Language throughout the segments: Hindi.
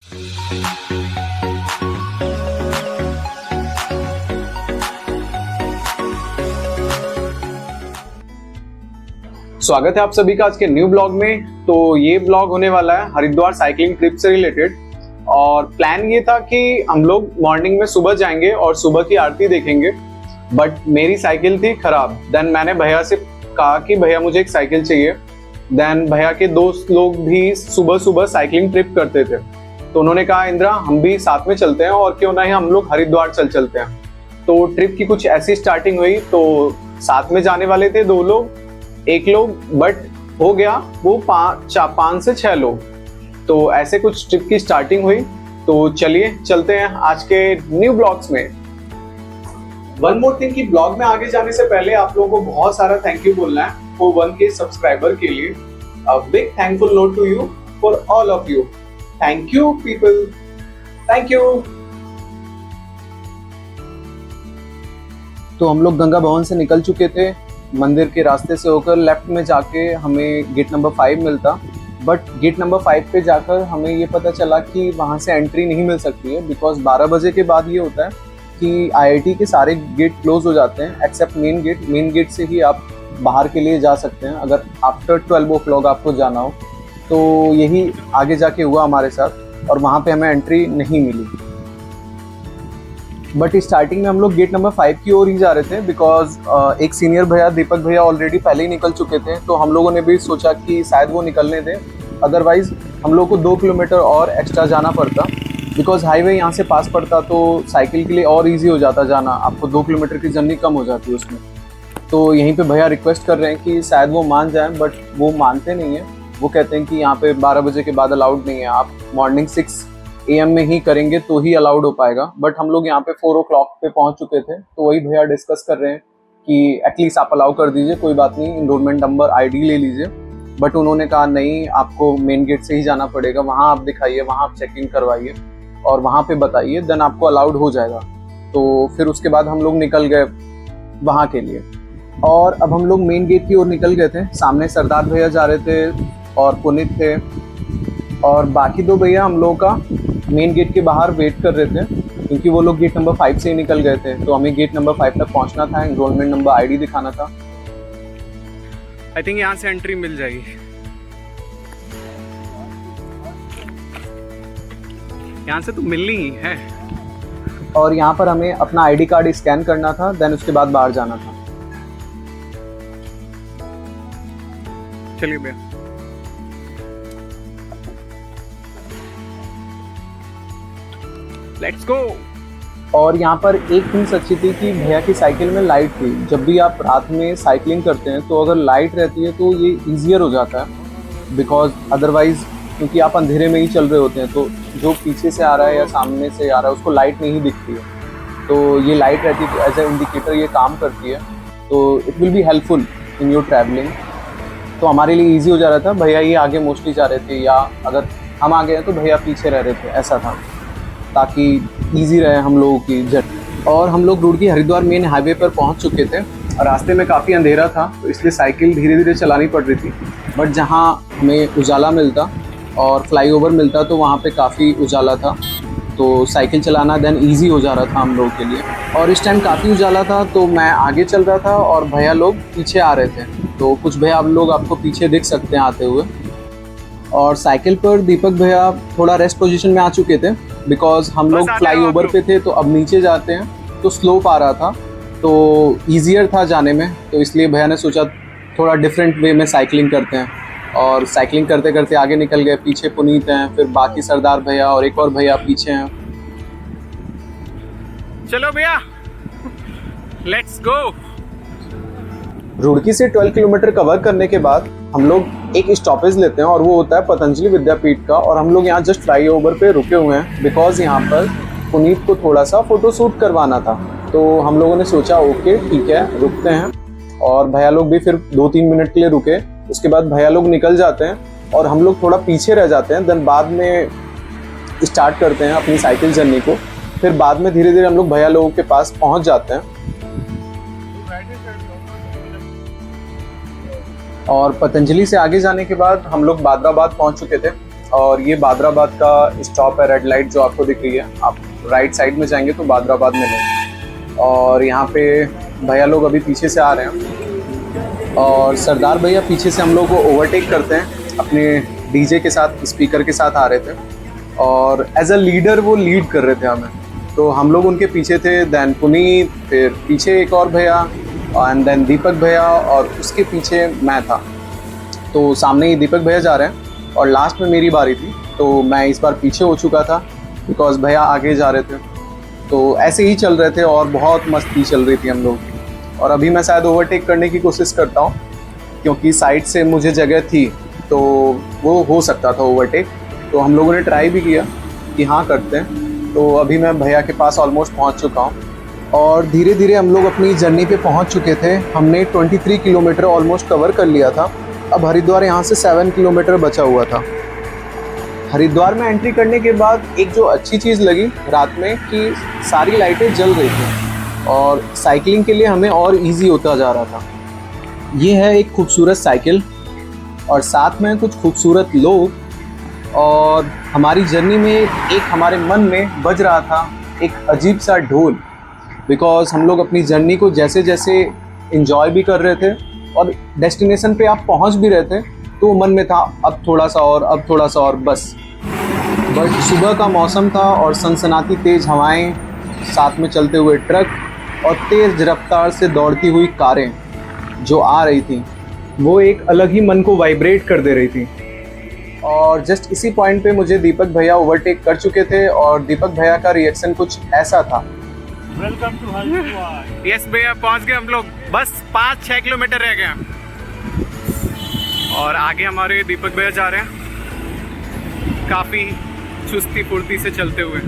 स्वागत है आप सभी का आज के न्यू ब्लॉग में। तो ये ब्लॉग होने वाला है हरिद्वार साइकिलिंग ट्रिप से रिलेटेड। और प्लान ये था कि हम लोग मॉर्निंग में सुबह जाएंगे और सुबह की आरती देखेंगे, बट मेरी साइकिल थी खराब। देन मैंने भैया से कहा कि भैया मुझे एक साइकिल चाहिए। देन भैया के दोस्त लोग भी सुबह सुबह साइकिलिंग ट्रिप करते थे, तो उन्होंने कहा इंद्रा हम भी साथ में चलते हैं और क्यों ना ही हम लोग हरिद्वार चलते हैं। तो ट्रिप की कुछ ऐसी स्टार्टिंग हुई। तो साथ में जाने वाले थे 2 लोग, 1 लोग, बट हो गया वो 5 से 6 लोग। तो ऐसे कुछ ट्रिप की स्टार्टिंग हुई। तो चलिए चलते हैं आज के न्यू ब्लॉग्स में। वन मोर थिंग कि ब्लॉग में आगे जाने से पहले आप लोगों को बहुत सारा थैंक यू बोलना है फॉर 1K सब्सक्राइबर के लिए। A big thankful note to you for all of you. Thank you people, thank you. तो हम लोग गंगा भवन से निकल चुके थे। मंदिर के रास्ते से होकर लेफ्ट में जाके हमें गेट नंबर 5 मिलता, बट गेट नंबर 5 पे जाकर हमें ये पता चला कि वहाँ से एंट्री नहीं मिल सकती है, बिकॉज 12 बजे के बाद ये होता है कि IIT के सारे गेट क्लोज हो जाते हैं except main gate. Main gate से ही आप बाहर के लिए जा सकते हैं अगर आफ्टर 12 o'clock आपको जाना हो। तो यही आगे जाके हुआ हमारे साथ और वहाँ पे हमें एंट्री नहीं मिली। बट स्टार्टिंग में हम लोग गेट नंबर 5 की ओर ही जा रहे थे, बिकॉज एक सीनियर भैया दीपक भैया ऑलरेडी पहले ही निकल चुके थे। तो हम लोगों ने भी सोचा कि शायद वो निकलने दें, अदरवाइज हम लोग को 2 किलोमीटर और एक्स्ट्रा जाना पड़ता, बिकॉज हाईवे यहाँ से पास पड़ता तो साइकिल के लिए और इजी हो जाता जाना। आपको 2 किलोमीटर की जर्नी कम हो जाती है उसमें। तो यहीं पे भैया रिक्वेस्ट कर रहे हैं कि शायद वो मान जाएं, बट वो मानते नहीं हैं। वो कहते हैं कि यहाँ पे 12 बजे के बाद अलाउड नहीं है, आप मॉर्निंग 6 AM में ही करेंगे तो ही अलाउड हो पाएगा। बट हम लोग यहाँ पे 4 o'clock पे पहुँच चुके थे, तो वही भैया डिस्कस कर रहे हैं कि एटलीस्ट आप अलाउ कर दीजिए, कोई बात नहीं, इनरोलमेंट नंबर ID ले लीजिए। बट उन्होंने कहा नहीं, आपको मेन गेट से ही जाना पड़ेगा, वहाँ आप दिखाइए, वहाँ आप चेकिंग करवाइए और वहाँ पे बताइए, देन आपको अलाउड हो जाएगा। तो फिर उसके बाद हम लोग निकल गए वहाँ के लिए। और अब हम लोग मेन गेट की ओर निकल गए थे। सामने सरदार भैया जा रहे थे और पुनीत थे, और बाकी 2 भैया हम लोगों का मेन गेट के बाहर वेट कर रहे थे, क्योंकि वो लोग गेट नंबर 5 से ही निकल गए थे। तो हमें गेट नंबर 5 तक पहुंचना था, एनरोलमेंट नंबर ID दिखाना था। आई थिंक यहाँ से एंट्री मिल जाएगी। यहाँ से तो मिलनी ही है। और यहाँ पर हमें अपना ID कार्ड स्कैन करना था, देन उसके बाद बाहर जाना था। चलिए भैया। Let's go. और यहाँ पर एक थिंग्स अच्छी थी कि भैया की साइकिल में लाइट थी। जब भी आप रात में साइकिलिंग करते हैं तो अगर लाइट रहती है तो ये ईजियर हो जाता है, बिकॉज अदरवाइज क्योंकि आप अंधेरे में ही चल रहे होते हैं, तो जो पीछे से आ रहा है या सामने से आ रहा है उसको लाइट नहीं दिखती है। तो ये लाइट रहती है, एज ए इंडिकेटर ये काम करती है, तो it will be helpful in your travelling. तो हमारे लिए ईजी हो जा रहा था। भैया ये आगे मोस्टली जा रहे थे, या अगर हम आगे हैं तो भैया पीछे रह रहे थे, ऐसा था, ताकि इजी रहे हम लोगों की जर्नी। और हम लोग रुड़की हरिद्वार मेन हाईवे पर पहुंच चुके थे। रास्ते में काफ़ी अंधेरा था, तो इसलिए साइकिल धीरे धीरे चलानी पड़ रही थी। बट जहां हमें उजाला मिलता और फ्लाईओवर मिलता तो वहां पे काफ़ी उजाला था, तो साइकिल चलाना देन ईजी हो जा रहा था हम लोगों के लिए। और इस टाइम काफ़ी उजाला था, तो मैं आगे चल रहा था और भैया लोग पीछे आ रहे थे। तो कुछ भैया आप लोग आपको पीछे दिख सकते हैं आते हुए। और साइकिल पर दीपक भैया थोड़ा रेस्ट पोजीशन में आ चुके थे, बिकॉज हम लोग फ्लाईओवर पे थे, तो अब नीचे जाते हैं तो स्लोप आ रहा था, तो ईजियर था जाने में। तो इसलिए भैया ने सोचा थोड़ा डिफरेंट वे में साइकिलिंग करते हैं, और साइकिलिंग करते करते आगे निकल गए। पीछे पुनीत हैं, फिर बाकी सरदार भैया और एक और भैया पीछे हैं। चलो भैया, लेट्स गो। रुड़की से 12 किलोमीटर कवर करने के बाद हम लोग एक स्टॉपेज लेते हैं, और वो होता है पतंजलि विद्यापीठ का। और हम लोग यहाँ जस्ट फ्लाईओवर पे रुके हुए हैं, बिकॉज यहाँ पर पुनीत को थोड़ा सा फोटो शूट करवाना था। तो हम लोगों ने सोचा ओके ठीक है, रुकते हैं। और भैया लोग भी फिर 2-3 मिनट के लिए रुके। उसके बाद भैया लोग निकल जाते हैं और हम लोग थोड़ा पीछे रह जाते हैं। देन बाद में स्टार्ट करते हैं अपनी साइकिल जर्नी को। फिर बाद में धीरे धीरे हम लोग भैया लोगों के पास पहुँच जाते हैं। और पतंजलि से आगे जाने के बाद हम लोग बादराबाद पहुंच चुके थे। और ये बादराबाद का स्टॉप है, रेड लाइट जो आपको दिख रही है। आप राइट साइड में जाएंगे तो बादराबाद मिलेंगे। और यहाँ पे भैया लोग अभी पीछे से आ रहे हैं और सरदार भैया पीछे से हम लोग को ओवरटेक करते हैं, अपने डीजे के साथ, स्पीकर के साथ आ रहे थे और एज अ लीडर वो लीड कर रहे थे हमें। तो हम लोग उनके पीछे थे, देन पुनीत, फिर पीछे एक और भैया एंड देन दीपक भैया और उसके पीछे मैं था। तो सामने ही दीपक भैया जा रहे हैं और लास्ट में मेरी बारी थी, तो मैं इस बार पीछे हो चुका था बिकॉज भैया आगे जा रहे थे। तो ऐसे ही चल रहे थे और बहुत मस्ती चल रही थी हम लोग की। और अभी मैं शायद ओवरटेक करने की कोशिश करता हूँ क्योंकि साइड से मुझे जगह थी तो वो हो सकता था ओवरटेक। तो हम लोगों ने ट्राई भी किया कि हाँ करते हैं। तो अभी मैं भैया के पास ऑलमोस्ट पहुँच चुका हूँ और धीरे धीरे हम लोग अपनी जर्नी पे पहुँच चुके थे। हमने 23 किलोमीटर ऑलमोस्ट कवर कर लिया था। अब हरिद्वार यहाँ से 7 किलोमीटर बचा हुआ था। हरिद्वार में एंट्री करने के बाद एक जो अच्छी चीज़ लगी रात में कि सारी लाइटें जल रही थी और साइकिलिंग के लिए हमें और इजी होता जा रहा था। ये है एक खूबसूरत साइकिल और साथ में कुछ खूबसूरत लोग, और हमारी जर्नी में एक हमारे मन में बज रहा था एक अजीब सा ढोल, बिकॉज़ हम लोग अपनी जर्नी को जैसे जैसे इंजॉय भी कर रहे थे और डेस्टिनेशन पे आप पहुंच भी रहे थे तो मन में था अब थोड़ा सा और, अब थोड़ा सा और, बस। बट सुबह का मौसम था और सनसनाती तेज़ हवाएं, साथ में चलते हुए ट्रक और तेज़ रफ्तार से दौड़ती हुई कारें जो आ रही थी वो एक अलग ही मन को वाइब्रेट कर दे रही थी। और जस्ट इसी पॉइंट पे मुझे दीपक भैया ओवरटेक कर चुके थे और दीपक भैया का रिएक्शन कुछ ऐसा था। Welcome to Haridwar. यस भैया, पहुंच गए हम लोग, बस 5-6 किलोमीटर रह गए और आगे हमारे दीपक भैया जा रहे हैं काफ़ी चुस्ती फुर्ती से चलते हुए।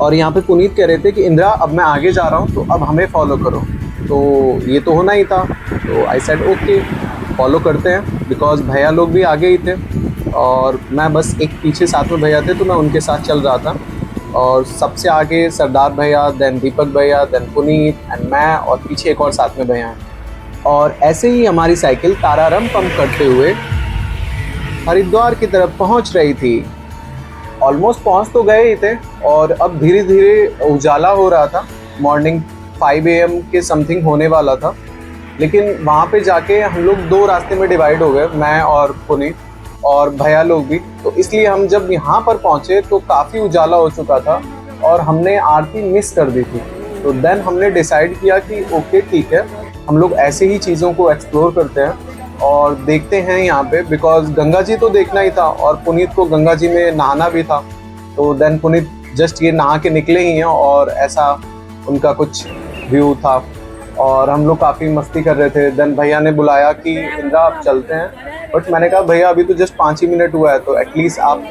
और यहाँ पे पुनीत कह रहे थे कि इंदिरा अब मैं आगे जा रहा हूँ तो अब हमें फॉलो करो। तो ये तो होना ही था, तो आई सेड ओके फॉलो करते हैं, बिकॉज भैया लोग भी आगे ही थे और मैं बस एक पीछे साथ में भैया थे तो मैं उनके साथ चल रहा था। और सबसे आगे सरदार भैया, देन दीपक भैया, देन पुनीत एंड मैं, और पीछे एक और साथ में भैया हैं। और ऐसे ही हमारी साइकिल तारारम पंप करते हुए हरिद्वार की तरफ पहुंच रही थी। ऑलमोस्ट पहुंच तो गए ही थे और अब धीरे धीरे उजाला हो रहा था। मॉर्निंग 5 AM के समथिंग होने वाला था, लेकिन वहाँ पे जाके हम लोग 2 रास्ते में डिवाइड हो गए, मैं और पुनीत और भैया लोग भी। तो इसलिए हम जब यहाँ पर पहुँचे तो काफ़ी उजाला हो चुका था और हमने आरती मिस कर दी थी। तो देन हमने डिसाइड किया कि ओके ठीक है, हम लोग ऐसे ही चीज़ों को एक्सप्लोर करते हैं और देखते हैं यहाँ पे, बिकॉज गंगा जी तो देखना ही था और पुनीत को गंगा जी में नहाना भी था। तो देन पुनीत जस्ट ये नहा के निकले ही हैं और ऐसा उनका कुछ व्यू था और हम लोग काफ़ी मस्ती कर रहे थे। देन भैया ने बुलाया कि इंदिरा आप चलते हैं, बट मैंने कहा भैया अभी तो जस्ट 5 ही मिनट हुआ है, तो एटलीस्ट आप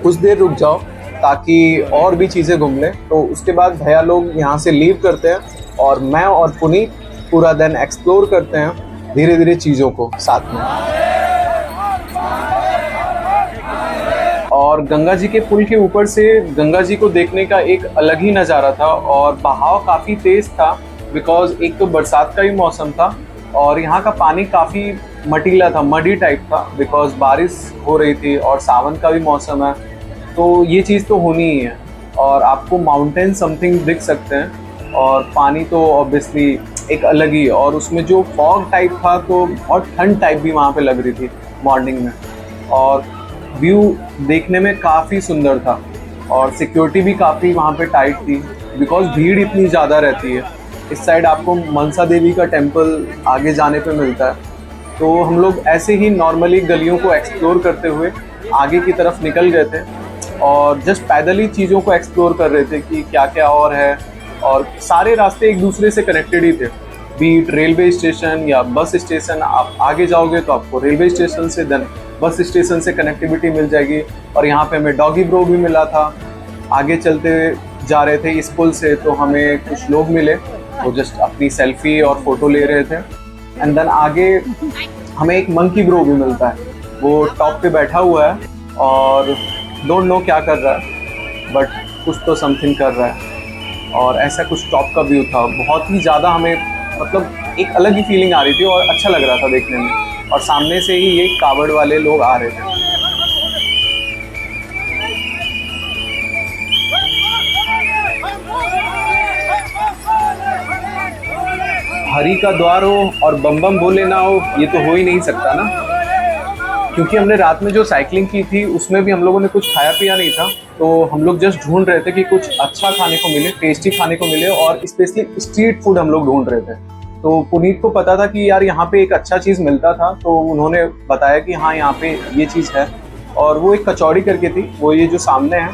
कुछ देर रुक जाओ ताकि और भी चीज़ें घूम लें। तो उसके बाद भैया लोग यहाँ से लीव करते हैं और मैं और पुनीत पूरा दिन एक्सप्लोर करते हैं धीरे धीरे चीज़ों को साथ में। और गंगा जी के पुल के ऊपर से गंगा जी को देखने का एक अलग ही नज़ारा था और बहाव काफ़ी तेज़ था, बिकॉज एक तो बरसात का ही मौसम था और यहाँ का पानी काफ़ी मटीला था, मडी टाइप था, बिकॉज बारिश हो रही थी और सावन का भी मौसम है। तो ये चीज़ तो होनी ही है और आपको माउंटेन समथिंग दिख सकते हैं और पानी तो ऑब्वियसली एक अलग ही, और उसमें जो फॉग टाइप था तो बहुत ठंड टाइप भी वहाँ पे लग रही थी मॉर्निंग में। और व्यू देखने में काफ़ी सुंदर था और सिक्योरिटी भी काफ़ी वहाँ पे टाइट थी, बिकॉज भीड़ इतनी ज़्यादा रहती है। इस साइड आपको मनसा देवी का टेम्पल आगे जाने पे मिलता है। तो हम लोग ऐसे ही नॉर्मली गलियों को एक्सप्लोर करते हुए आगे की तरफ निकल गए थे और जस्ट पैदल ही चीज़ों को एक्सप्लोर कर रहे थे कि क्या क्या और है। और सारे रास्ते एक दूसरे से कनेक्टेड ही थे, बीट रेलवे स्टेशन या बस स्टेशन। आप आगे जाओगे तो आपको रेलवे स्टेशन से देन बस स्टेशन से कनेक्टिविटी मिल जाएगी। और यहाँ पे हमें डॉगी ब्रो भी मिला था। आगे चलते जा रहे थे इस पुल से तो हमें कुछ लोग मिले, वो जस्ट अपनी सेल्फी और फोटो ले रहे थे। एंड देन आगे हमें एक मंकी ब्रो भी मिलता है, वो टॉप पे बैठा हुआ है और डोंट नो क्या कर रहा है, बट कुछ तो समथिंग कर रहा है। और ऐसा कुछ टॉप का व्यू था, बहुत ही ज़्यादा हमें मतलब एक अलग ही फीलिंग आ रही थी और अच्छा लग रहा था देखने में। और सामने से ही ये कावड़ वाले लोग आ रहे थे। हरि का द्वार हो और बम बम बोले ना हो, ये तो हो ही नहीं सकता ना। क्योंकि हमने रात में जो साइकिलिंग की थी उसमें भी हम लोगों ने कुछ खाया पिया नहीं था, तो हम लोग जस्ट ढूंढ रहे थे कि कुछ अच्छा खाने को मिले, टेस्टी खाने को मिले, और स्पेशली स्ट्रीट फूड हम लोग ढूंढ रहे थे। तो पुनीत को पता था कि यार यहाँ पे एक अच्छा चीज़ मिलता था, तो उन्होंने बताया कि हाँ यहाँ पे ये चीज़ है। और वो एक कचौड़ी करके थी, वो ये जो सामने है,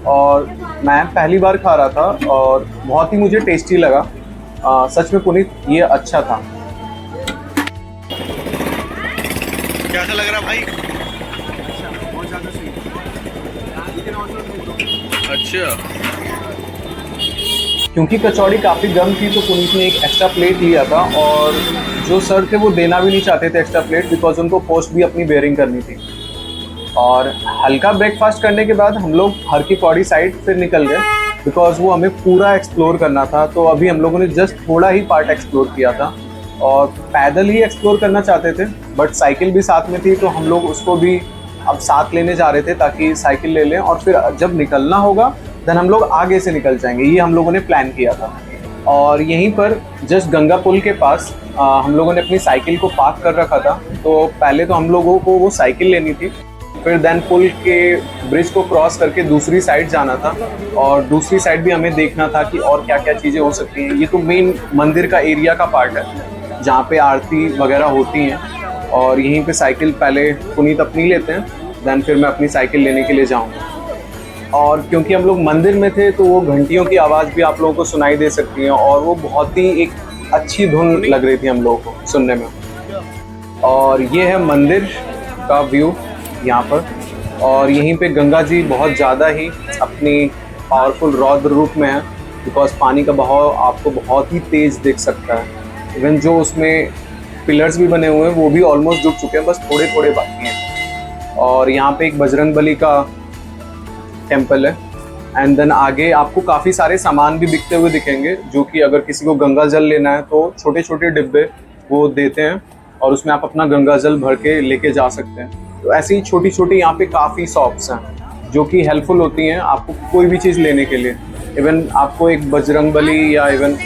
और मैं पहली बार खा रहा था और बहुत ही मुझे टेस्टी लगा। सच में पुनीत ये अच्छा था। कैसा लग रहा भाई? अच्छा, क्योंकि कचौड़ी काफ़ी गर्म थी तो पुनीत ने एक एक्स्ट्रा प्लेट लिया था, और जो सर थे वो देना भी नहीं चाहते थे एक्स्ट्रा प्लेट, बिकॉज उनको पोस्ट भी अपनी बेयरिंग करनी थी। और हल्का ब्रेकफास्ट करने के बाद हम लोग हर की पौड़ी साइड फिर निकल गए, बिकॉज वो हमें पूरा एक्सप्लोर करना था। तो अभी हम लोगों ने जस्ट थोड़ा ही पार्ट एक्सप्लोर किया था और पैदल ही एक्सप्लोर करना चाहते थे, बट साइकिल भी साथ में थी तो हम लोग उसको भी अब साथ लेने जा रहे थे ताकि साइकिल ले लें, और फिर जब निकलना होगा देन हम लोग आगे से निकल जाएंगे। ये हम लोगों ने प्लान किया था। और यहीं पर जस्ट गंगा पुल के पास हम लोगों ने अपनी साइकिल को पार्क कर रखा था। तो पहले तो हम लोगों को वो साइकिल लेनी थी, फिर देन पुल के ब्रिज को क्रॉस करके दूसरी साइड जाना था, और दूसरी साइड भी हमें देखना था कि और क्या क्या चीज़ें हो सकती हैं। ये तो मेन मंदिर का एरिया का पार्ट है जहाँ पे आरती वगैरह होती हैं, और यहीं पे साइकिल पहले पुनीत अपनी लेते हैं, देन फिर मैं अपनी साइकिल लेने के लिए जाऊँगा। और क्योंकि हम लोग मंदिर में थे तो वो घंटियों की आवाज़ भी आप लोगों को सुनाई दे सकती है, और वो बहुत ही एक अच्छी धुन लग रही थी हम लोगों को सुनने में। और ये है मंदिर का व्यू यहाँ पर, और यहीं पे गंगा जी बहुत ज़्यादा ही अपनी पावरफुल रौद्र रूप में है, बिकॉज पानी का बहाव आपको बहुत ही तेज़ दिख सकता है। इवन जो उसमें पिलर्स भी बने हुए हैं वो भी ऑलमोस्ट डूब चुके हैं, बस थोड़े थोड़े बाकी हैं। और यहाँ पे एक बजरंगबली का टेम्पल है, एंड देन आगे आपको काफ़ी सारे सामान भी बिकते हुए दिखेंगे, जो कि अगर किसी को गंगा जल लेना है तो छोटे छोटे डिब्बे वो देते हैं, और उसमें आप अपना गंगा जल भर के लेके जा सकते हैं। तो ऐसी ही छोटी छोटी यहाँ पे काफ़ी शॉप्स हैं जो कि हेल्पफुल होती हैं आपको कोई भी चीज़ लेने के लिए। इवन आपको एक बजरंगबली या इवन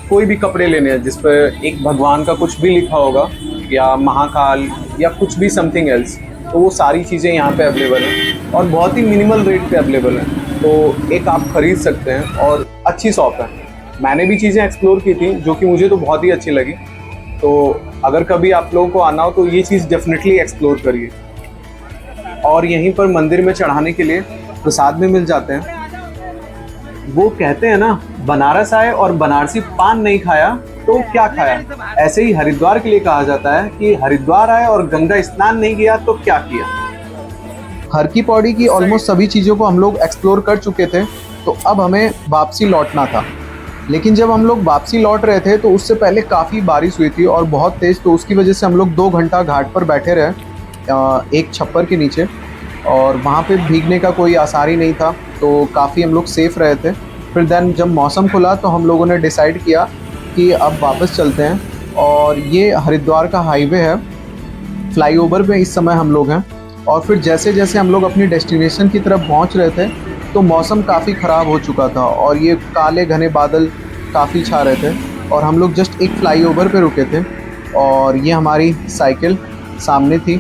कोई भी कपड़े लेने हैं जिस पर एक भगवान का कुछ भी लिखा होगा, या महाकाल या कुछ भी समथिंग एल्स, तो वो सारी चीज़ें यहाँ पे अवेलेबल हैं और बहुत ही मिनिमल रेट पे अवेलेबल हैं। तो एक आप ख़रीद सकते हैं, और अच्छी शॉप है। मैंने भी चीज़ें एक्सप्लोर की थी जो कि मुझे तो बहुत ही अच्छी लगी। तो अगर कभी आप लोगों को आना हो तो ये चीज़ डेफिनेटली एक्सप्लोर करिए। और यहीं पर मंदिर में चढ़ाने के लिए प्रसाद भी मिल जाते हैं। वो कहते हैं ना, बनारस आए और बनारसी पान नहीं खाया तो क्या खाया। ऐसे ही हरिद्वार के लिए कहा जाता है कि हरिद्वार आए और गंगा स्नान नहीं किया तो क्या किया। हर की पौड़ी की ऑलमोस्ट सभी चीज़ों को हम लोग एक्सप्लोर कर चुके थे, तो अब हमें वापसी लौटना था। लेकिन जब हम लोग वापसी लौट रहे थे तो उससे पहले काफ़ी बारिश हुई थी और बहुत तेज़, तो उसकी वजह से हम लोग 2 घंटा घाट पर बैठे रहे एक छप्पर के नीचे, और वहाँ पे भीगने का कोई आसार ही नहीं था, तो काफ़ी हम लोग सेफ़ रहे थे। फिर देन जब मौसम खुला तो हम लोगों ने डिसाइड किया कि अब वापस चलते हैं। और ये हरिद्वार का हाईवे है, फ्लाईओवर पे इस समय हम लोग हैं। और फिर जैसे जैसे हम लोग अपनी डेस्टिनेशन की तरफ पहुंच रहे थे तो मौसम काफ़ी ख़राब हो चुका था और ये काले घने बादल काफ़ी छा रहे थे, और हम लोग जस्ट एक फ्लाईओवर पे रुके थे, और ये हमारी साइकिल सामने थी।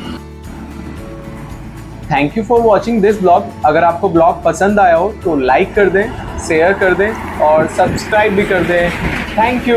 Thank you for watching this blog. अगर आपको ब्लॉग पसंद आया हो तो लाइक कर दें, शेयर कर दें और सब्सक्राइब भी कर दें। Thank you.